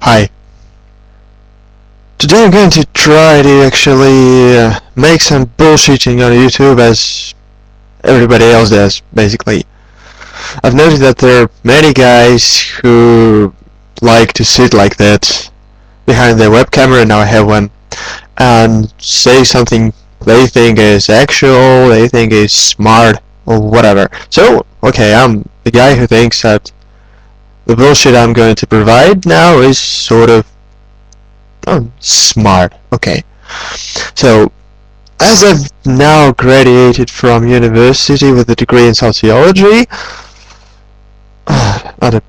Hi. Today I'm going to try to actually make some bullshitting on YouTube as everybody else does, basically. I've noticed that there are many guys who like to sit like that behind their web camera, and now I have one, and say something they think is actual, they think is smart, or whatever. So, okay, I'm the guy who thinks that the bullshit I'm going to provide now is sort of smart. Okay. So, as I've now graduated from university with a degree in sociology, not a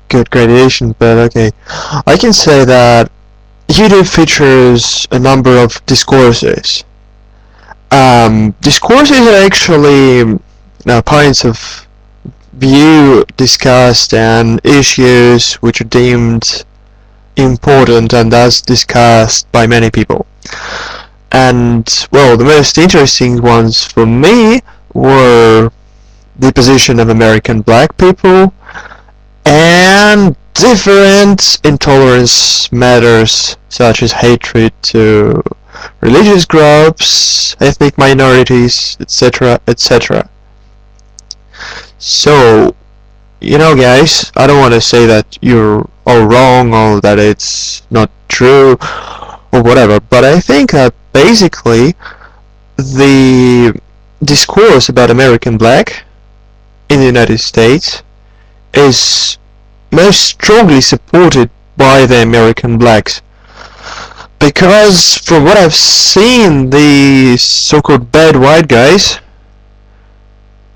good graduation, but okay, I can say that YouTube features a number of discourses. Discourses are actually points of view discussed and issues which are deemed important and thus discussed by many people. And, well, the most interesting ones for me were the position of American black people and different intolerance matters such as hatred to religious groups, ethnic minorities, etc., etc. So, guys, I don't want to say that you're all wrong or that it's not true or whatever, but I think that basically the discourse about American black in the United States is most strongly supported by the American blacks, because from what I've seen, the so-called bad white guys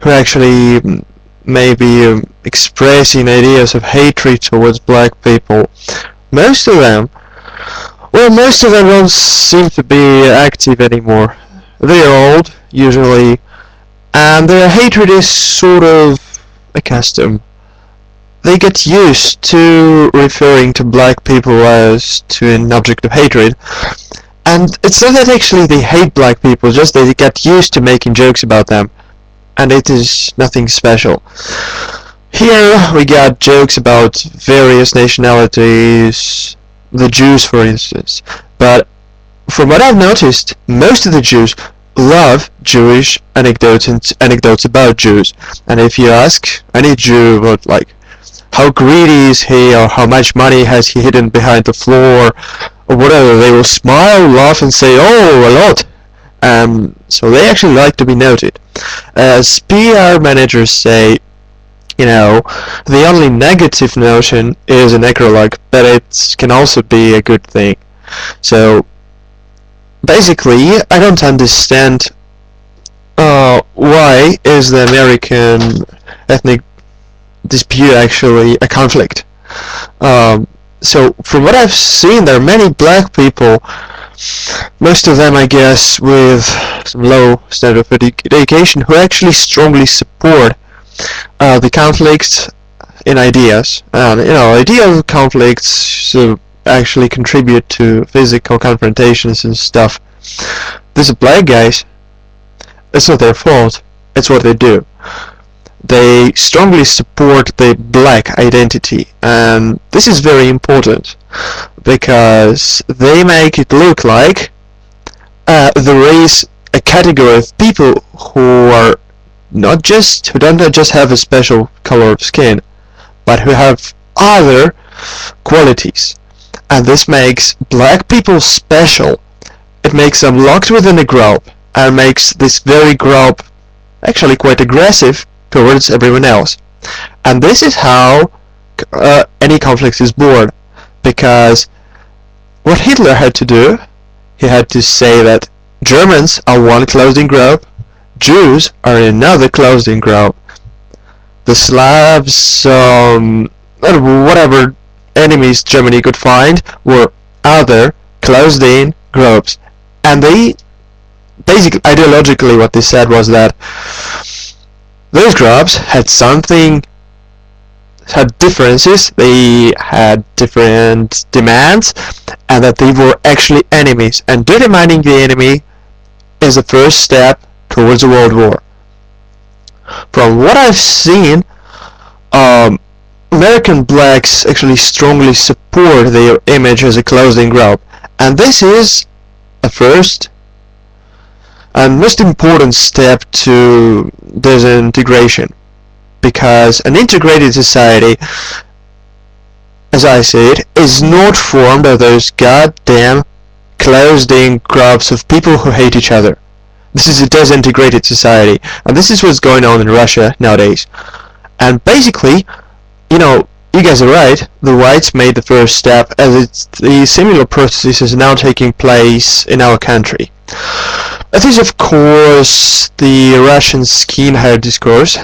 who actually maybe expressing ideas of hatred towards black people, most of them don't seem to be active anymore. They're old, usually, and their hatred is sort of a custom. They get used to referring to black people as to an object of hatred, and it's not that actually they hate black people, just they get used to making jokes about them, and it is nothing special. Here we got jokes about various nationalities, the Jews for instance, but from what I've noticed, most of the Jews love Jewish anecdotes and anecdotes about Jews. And if you ask any Jew about how greedy is he or how much money has he hidden behind the floor or whatever, they will smile, laugh and say, oh, a lot. So they actually like to be noted. As PR managers say, the only negative notion is a necrolog, but it can also be a good thing. So basically, I don't understand why is the American ethnic dispute actually a conflict. So from what I've seen, there are many black people, most of them I guess with some low standard of education, who actually strongly support the conflicts in ideas. Ideal conflicts actually contribute to physical confrontations and stuff. These are black guys. It's not their fault. It's what they do. They strongly support the black identity, and this is very important because they make it look like there is a category of people who don't just have a special color of skin, but who have other qualities, and this makes black people special. It makes them locked within a group and makes this very group actually quite aggressive towards everyone else. And this is how any conflict is born, because what Hitler had to do, he had to say that Germans are one closed-in group, Jews are another closed-in group, the Slavs, whatever enemies Germany could find were other closed-in groups. And they basically, ideologically, what they said was that those groups had differences, they had different demands, and that they were actually enemies. And determining the enemy is the first step towards a world war. From what I've seen, American blacks actually strongly support their image as a closing group, and this is a first and most important step to disintegration, because an integrated society, as I said, is not formed of those goddamn closed-in groups of people who hate each other. This is a disintegrated society, and this is what's going on in Russia nowadays. And basically, you guys are right, the whites made the first step, as the similar process is now taking place in our country. That is, of course, the Russian skinhead discourse.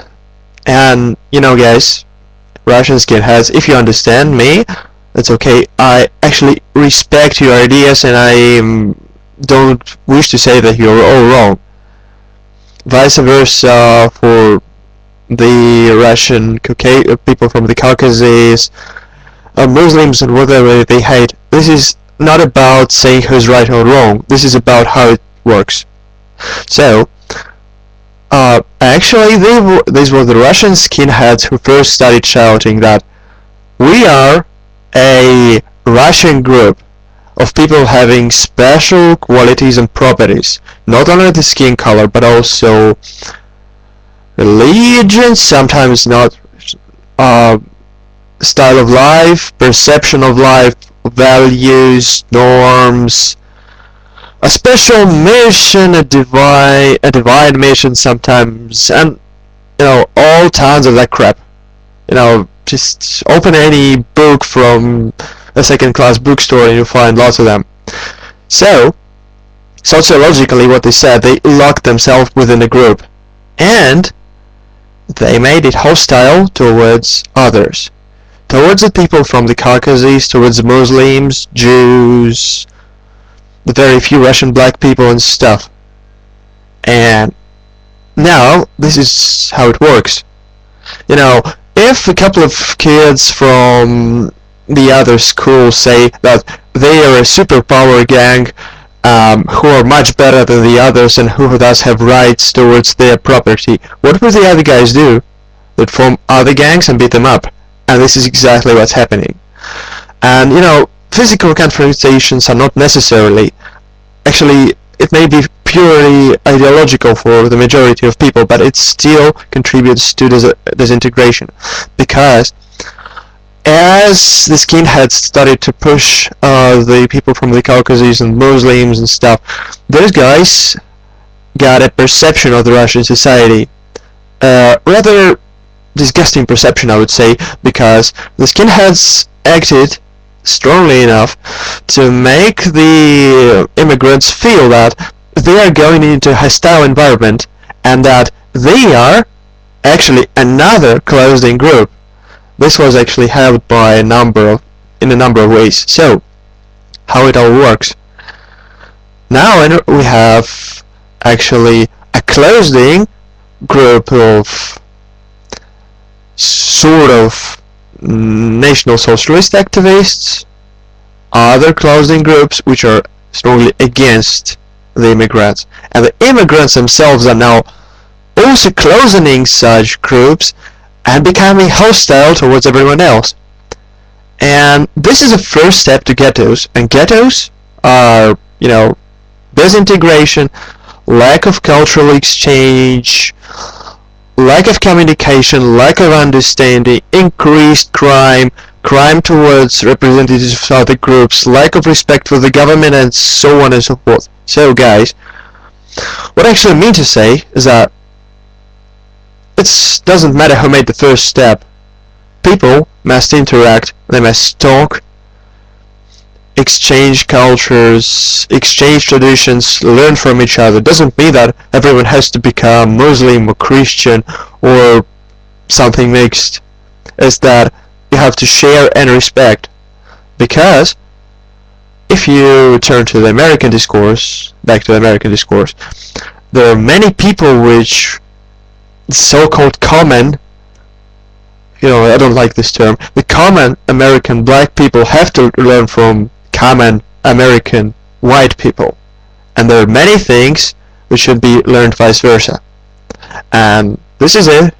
And, guys, Russian skinheads, if you understand me, that's okay. I actually respect your ideas, and I don't wish to say that you're all wrong. Vice versa for the Russian people from the Caucasus, Muslims and whatever they hate. This is not about saying who's right or wrong. This is about how it works. So, actually, these were the Russian skinheads who first started shouting that we are a Russian group of people having special qualities and properties, not only the skin color, but also religion, sometimes not, style of life, perception of life, values, norms, a special mission, a divine mission sometimes, and all tons of that crap. Just open any book from a second-class bookstore and you'll find lots of them. So, sociologically, what they said, they locked themselves within a group, and they made it hostile towards others, towards the people from the Caucasus, towards Muslims, Jews, the very few Russian black people and stuff. And now, this is how it works. If a couple of kids from the other schools say that they are a superpower gang who are much better than the others and who thus have rights towards their property, what would the other guys do? They'd form other gangs and beat them up. And this is exactly what's happening. And, physical confrontations are not necessarily, actually, it may be purely ideological for the majority of people, but it still contributes to disintegration, because as the skinheads started to push the people from the Caucasus and Muslims and stuff, those guys got a perception of the Russian society, rather disgusting perception, I would say, because the skinheads acted strongly enough to make the immigrants feel that they are going into a hostile environment and that they are actually another closed-in group. This was actually held by in a number of ways. So, how it all works. Now we have actually a closed-in group of sort of National Socialist activists, other closed-in groups which are strongly against the immigrants, and the immigrants themselves are now also closing such groups and becoming hostile towards everyone else. And this is a first step to ghettos, and ghettos are, disintegration, lack of cultural exchange, lack of communication, lack of understanding, increased crime, crime towards representatives of other groups, lack of respect for the government, and so on and so forth. So guys, what I actually mean to say is that it doesn't matter who made the first step. People must interact, they must talk, exchange cultures, exchange traditions, learn from each other. It doesn't mean that everyone has to become Muslim or Christian or something mixed. It's that you have to share and respect. Because if you turn to the American discourse, back to the American discourse, there are many people which so-called common, I don't like this term, the common American black people have to learn from common American white people. And there are many things which should be learned vice versa. And this is it.